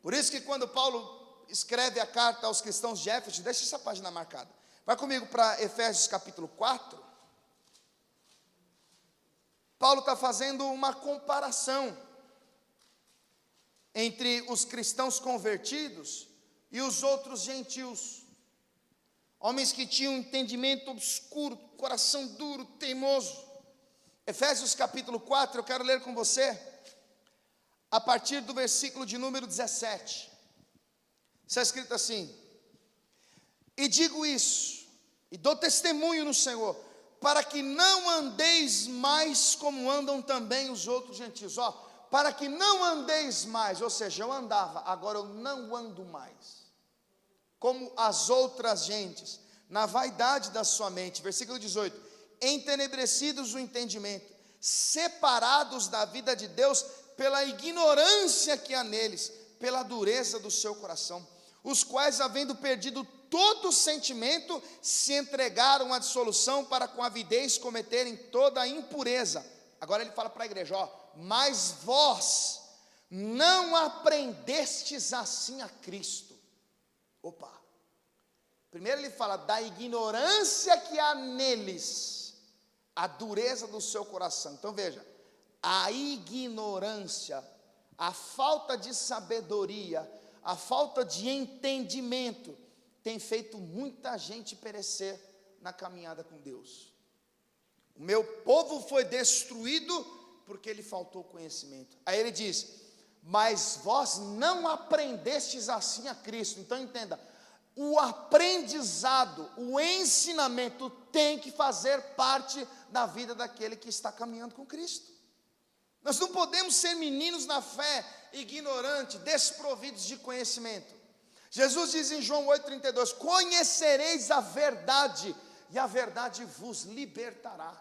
Por isso que quando Paulo escreve a carta aos cristãos de Éfeso, deixa essa página marcada. Vai comigo para Efésios capítulo 4. Paulo está fazendo uma comparação entre os cristãos convertidos e os outros gentios. Homens que tinham um entendimento obscuro, coração duro, teimoso. Efésios capítulo 4, eu quero ler com você, a partir do versículo de número 17. Está escrito assim: e digo isso, e dou testemunho no Senhor, para que não andeis mais como andam também os outros gentios. Para que não andeis mais, ou seja, eu andava, agora eu não ando mais, como as outras gentes, na vaidade da sua mente. Versículo 18: entenebrecidos o entendimento, separados da vida de Deus, pela ignorância que há neles, pela dureza do seu coração, os quais, havendo perdido todo sentimento, se entregaram à dissolução, para com avidez cometerem toda a impureza. Agora ele fala para a igreja, mas vós não aprendestes assim a Cristo. Primeiro ele fala da ignorância que há neles, a dureza do seu coração. Então veja, a ignorância, a falta de sabedoria, a falta de entendimento, tem feito muita gente perecer na caminhada com Deus. O meu povo foi destruído porque ele faltou conhecimento. Aí ele diz, mas vós não aprendestes assim a Cristo. Então entenda, o aprendizado, o ensinamento tem que fazer parte da vida daquele que está caminhando com Cristo. Nós não podemos ser meninos na fé, ignorantes, desprovidos de conhecimento. Jesus diz em João 8,32, conhecereis a verdade, e a verdade vos libertará.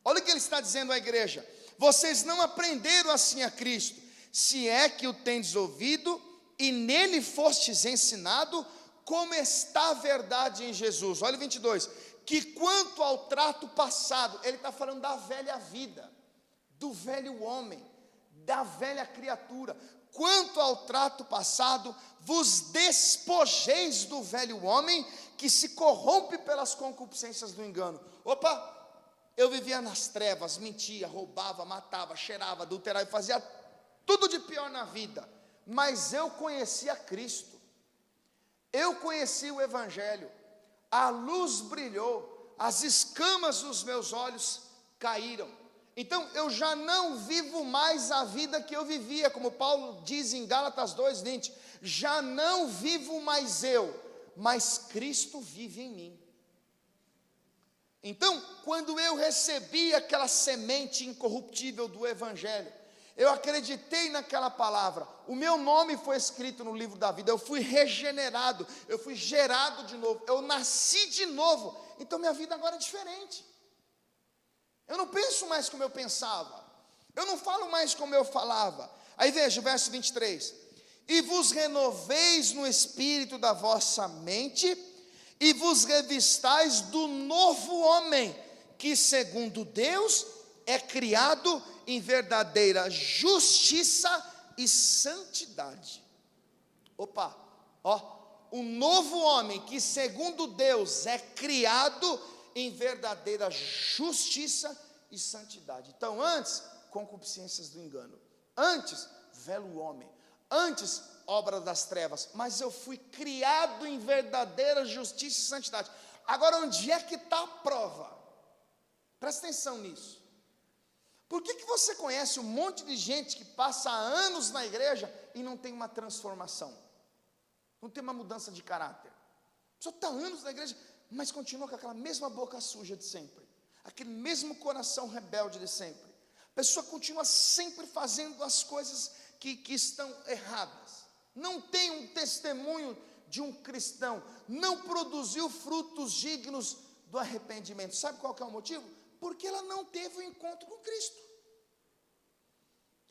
Olha o que ele está dizendo à igreja, vocês não aprenderam assim a Cristo. se é que o tendes ouvido, e nele fostes ensinado, como está a verdade em Jesus. Olha o 22, que quanto ao trato passado, ele está falando da velha vida, do velho homem, da velha criatura. Quanto ao trato passado, vos despojeis do velho homem, que se corrompe pelas concupiscências do engano. Opa, eu vivia nas trevas, mentia, roubava, matava, cheirava, adulterava, fazia tudo de pior na vida, mas eu conhecia Cristo, eu conheci o Evangelho, a luz brilhou, as escamas dos meus olhos caíram. Então eu já não vivo mais a vida que eu vivia, como Paulo diz em Gálatas 2:20, já não vivo mais eu, mas Cristo vive em mim. Então, quando eu recebi aquela semente incorruptível do Evangelho, eu acreditei naquela palavra, o meu nome foi escrito no livro da vida, eu fui regenerado, eu fui gerado de novo, eu nasci de novo, então minha vida agora é diferente. Eu não penso mais como eu pensava, eu não falo mais como eu falava. Aí veja o verso 23, e vos renoveis no espírito da vossa mente, e vos revistais do novo homem, que segundo Deus é criado em verdadeira justiça e santidade. Opa, o novo homem que segundo Deus é criado em verdadeira justiça e santidade. Então antes, concupiscências do engano, antes, velho homem, antes, obra das trevas, mas eu fui criado em verdadeira justiça e santidade. Agora onde é que está a prova? Presta atenção nisso. Por que você conhece um monte de gente que passa anos na igreja e não tem uma transformação? Não tem uma mudança de caráter. A pessoa está anos na igreja, mas continua com aquela mesma boca suja de sempre, aquele mesmo coração rebelde de sempre. A pessoa continua sempre fazendo as coisas que estão erradas. Não tem um testemunho de um cristão, não produziu frutos dignos do arrependimento. Sabe qual que é o motivo? Porque ela não teve o encontro com Cristo.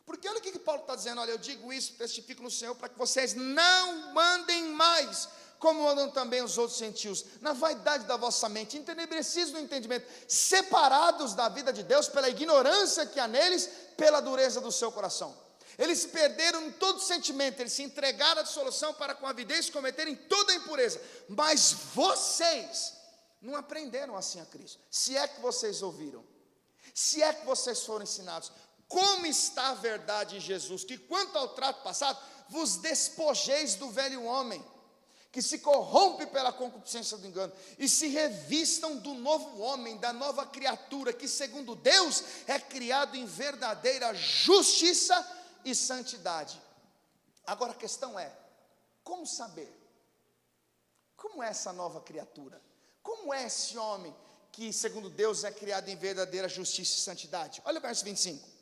Porque olha o que Paulo está dizendo, olha, eu digo isso, testifico no Senhor, para que vocês não andem mais, como andam também os outros gentios, na vaidade da vossa mente, entenebrecidos no entendimento, separados da vida de Deus, pela ignorância que há neles, pela dureza do seu coração. Eles se perderam em todo sentimento, eles se entregaram à dissolução para com avidez cometerem toda a impureza, mas vocês não aprenderam assim a Cristo, se é que vocês ouviram, se é que vocês foram ensinados, como está a verdade em Jesus, que quanto ao trato passado, vos despojeis do velho homem, que se corrompe pela concupiscência do engano, e se revistam do novo homem, da nova criatura, que segundo Deus é criado em verdadeira justiça e santidade. Agora a questão é, como saber? Como é essa nova criatura? Como é esse homem que segundo Deus é criado em verdadeira justiça e santidade? Olha o verso 25.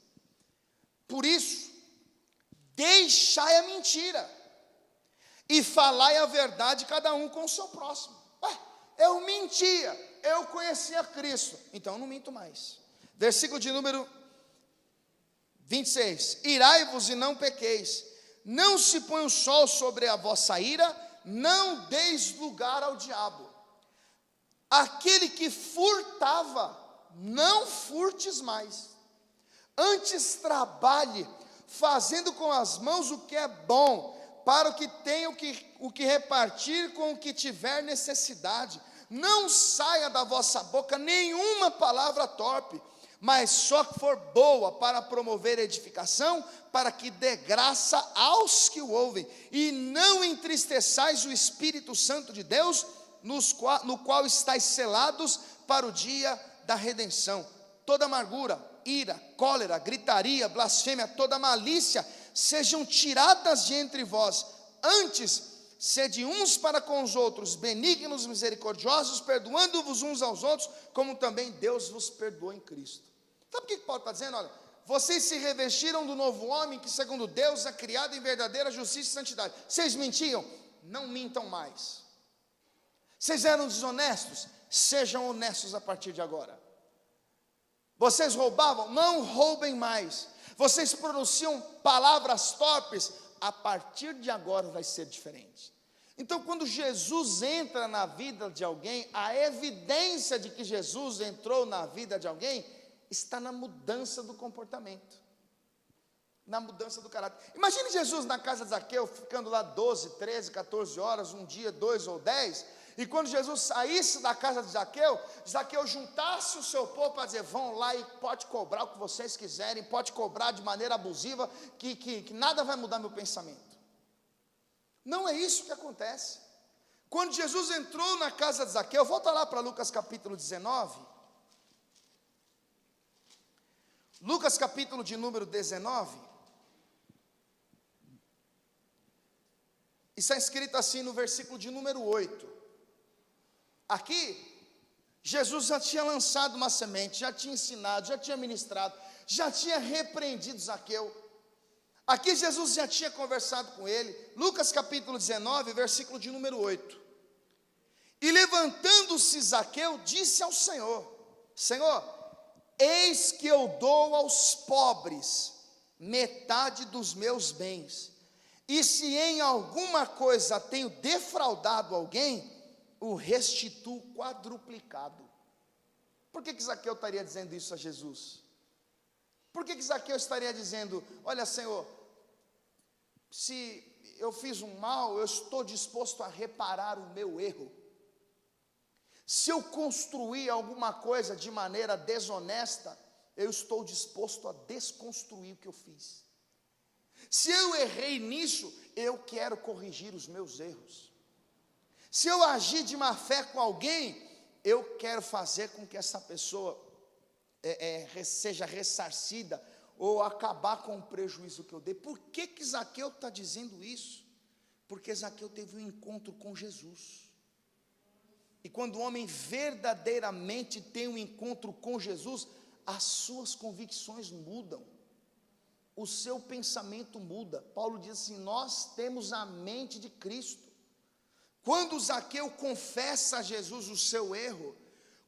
Por isso, deixai a mentira, e falai a verdade cada um com o seu próximo. Eu mentia, eu conhecia Cristo, então eu não minto mais. Versículo de número 26, irai-vos e não pequeis, não se põe o sol sobre a vossa ira, não deis lugar ao diabo. Aquele que furtava, não furtes mais, antes trabalhe, fazendo com as mãos o que é bom, para o que tem o que repartir com o que tiver necessidade. Não saia da vossa boca nenhuma palavra torpe, mas só que for boa para promover edificação, para que dê graça aos que o ouvem, e não entristeçais o Espírito Santo de Deus, no qual estáis selados para o dia da redenção. Toda amargura, ira, cólera, gritaria, blasfêmia, toda malícia, sejam tiradas de entre vós, antes sede uns para com os outros, benignos, misericordiosos, perdoando-vos uns aos outros, como também Deus vos perdoou em Cristo. Sabe o que Paulo está dizendo? Olha, vocês se revestiram do novo homem, que segundo Deus é criado em verdadeira justiça e santidade. Vocês mentiam? Não mintam mais. Vocês eram desonestos? Sejam honestos a partir de agora. Vocês roubavam? Não roubem mais. vocês pronunciam palavras torpes, a partir de agora vai ser diferente. Então, quando Jesus entra na vida de alguém, a evidência de que Jesus entrou na vida de alguém está na mudança do comportamento, na mudança do caráter. Imagine Jesus na casa de Zaqueu, ficando lá 12, 13, 14 horas, um dia, 2 ou 10, e quando Jesus saísse da casa de Zaqueu, Zaqueu juntasse o seu povo para dizer: vão lá e pode cobrar o que vocês quiserem, pode cobrar de maneira abusiva, que nada vai mudar meu pensamento. Não é isso que acontece. Quando Jesus entrou na casa de Zaqueu, volta lá para Lucas capítulo 19, Lucas capítulo de número 19, está escrito assim no versículo de número 8, aqui, Jesus já tinha lançado uma semente, já tinha ensinado, já tinha ministrado, já tinha repreendido Zaqueu. Aqui Jesus já tinha conversado com ele. Lucas capítulo 19, versículo de número 8. E levantando-se Zaqueu, disse ao Senhor: Senhor, eis que eu dou aos pobres metade dos meus bens, e se em alguma coisa tenho defraudado alguém, o restituo quadruplicado. Por que Zaqueu estaria dizendo isso a Jesus? Por que Zaqueu estaria dizendo: olha, Senhor, se eu fiz um mal, eu estou disposto a reparar o meu erro. Se eu construir alguma coisa de maneira desonesta, eu estou disposto a desconstruir o que eu fiz. Se eu errei nisso, eu quero corrigir os meus erros. Se eu agir de má fé com alguém, eu quero fazer com que essa pessoa seja ressarcida, ou acabar com o prejuízo que eu dei. Por que Zaqueu está dizendo isso? Porque Zaqueu teve um encontro com Jesus. E quando o homem verdadeiramente tem um encontro com Jesus, as suas convicções mudam, o seu pensamento muda. Paulo diz assim: nós temos a mente de Cristo. Quando Zaqueu confessa a Jesus o seu erro,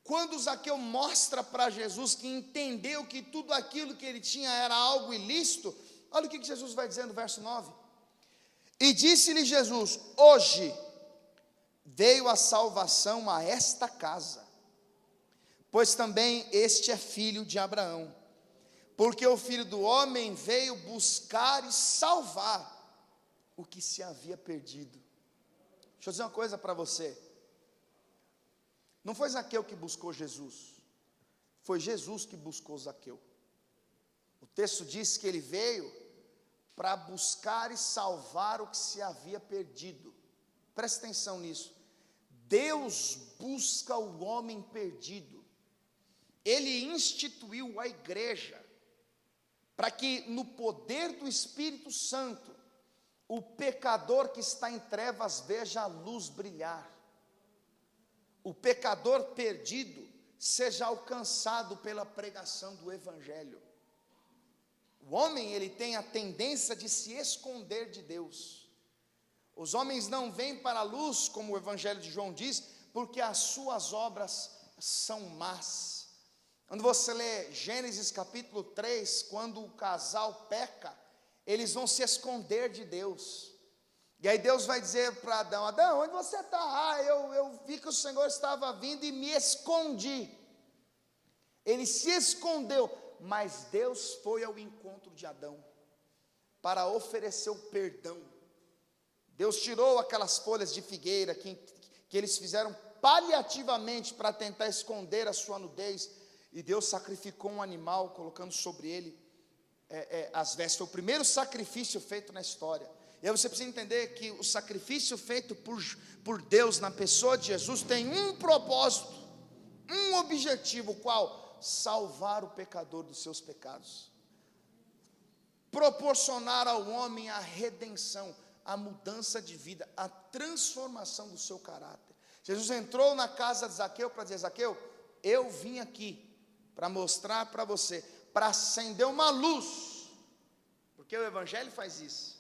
quando Zaqueu mostra para Jesus que entendeu que tudo aquilo que ele tinha era algo ilícito, olha o que Jesus vai dizer no verso 9. E disse-lhe Jesus: hoje veio a salvação a esta casa, pois também este é filho de Abraão, porque o Filho do Homem veio buscar e salvar o que se havia perdido. Deixa eu dizer uma coisa para você. Não foi Zaqueu que buscou Jesus, foi Jesus que buscou Zaqueu. O texto diz que ele veio para buscar e salvar o que se havia perdido. Preste atenção nisso. Deus busca o homem perdido. Ele instituiu a igreja para que no poder do Espírito Santo o pecador que está em trevas veja a luz brilhar. O pecador perdido seja alcançado pela pregação do Evangelho. O homem, ele tem a tendência de se esconder de Deus. Os homens não vêm para a luz, como o Evangelho de João diz, porque as suas obras são más. Quando você lê Gênesis capítulo 3, quando o casal peca, eles vão se esconder de Deus. E aí Deus vai dizer para Adão: Adão, onde você está? Eu vi que o Senhor estava vindo e me escondi. Ele se escondeu, mas Deus foi ao encontro de Adão para oferecer o perdão. Deus tirou aquelas folhas de figueira que eles fizeram paliativamente para tentar esconder a sua nudez, e Deus sacrificou um animal, colocando sobre ele as vestes. Foi o primeiro sacrifício feito na história. E aí você precisa entender que o sacrifício feito por Deus na pessoa de Jesus tem um propósito, um objetivo, qual? Salvar o pecador dos seus pecados, proporcionar ao homem a redenção, a mudança de vida, a transformação do seu caráter. Jesus entrou na casa de Zaqueu para dizer: Zaqueu, eu vim aqui para mostrar para você, para acender uma luz, porque o Evangelho faz isso.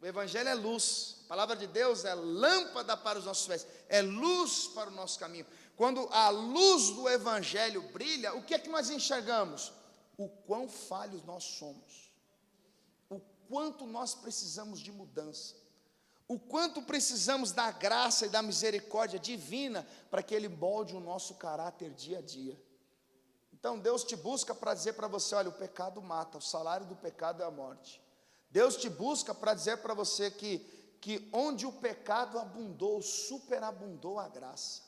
O Evangelho é luz, a palavra de Deus é lâmpada para os nossos pés, é luz para o nosso caminho. Quando a luz do Evangelho brilha, o que é que nós enxergamos? o quão falhos nós somos, o quanto nós precisamos de mudança, o quanto precisamos da graça e da misericórdia divina para que Ele molde o nosso caráter dia a dia. Então Deus te busca para dizer para você: olha, o pecado mata, o salário do pecado é a morte. Deus te busca para dizer para você que onde o pecado abundou, superabundou a graça.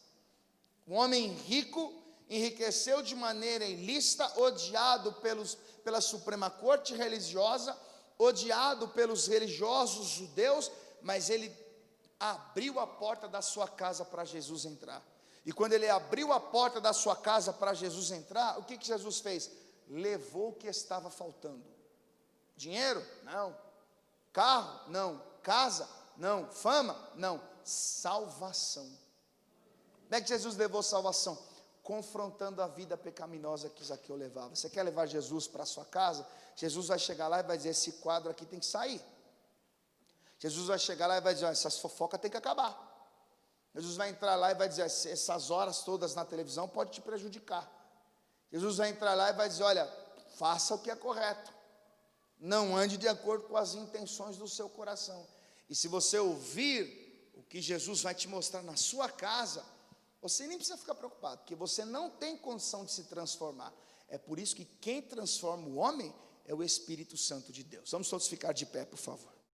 Um homem rico enriqueceu de maneira ilícita, odiado pela Suprema Corte religiosa, odiado pelos religiosos judeus, mas ele abriu a porta da sua casa para Jesus entrar. E quando ele abriu a porta da sua casa para Jesus entrar, o que Jesus fez? Levou o que estava faltando. Dinheiro? Não. Carro? Não. Casa? Não. Fama? Não. Salvação. Como é que Jesus levou salvação? Confrontando a vida pecaminosa que Zaqueu levava. Você quer levar Jesus para a sua casa? Jesus vai chegar lá e vai dizer: esse quadro aqui tem que sair. Jesus vai chegar lá e vai dizer: essas fofocas tem que acabar. Jesus vai entrar lá e vai dizer: essas horas todas na televisão pode te prejudicar. Jesus vai entrar lá e vai dizer: olha, faça o que é correto, não ande de acordo com as intenções do seu coração. E se você ouvir o que Jesus vai te mostrar na sua casa, você nem precisa ficar preocupado, porque você não tem condição de se transformar. É por isso que quem transforma o homem é o Espírito Santo de Deus. Vamos todos ficar de pé, por favor.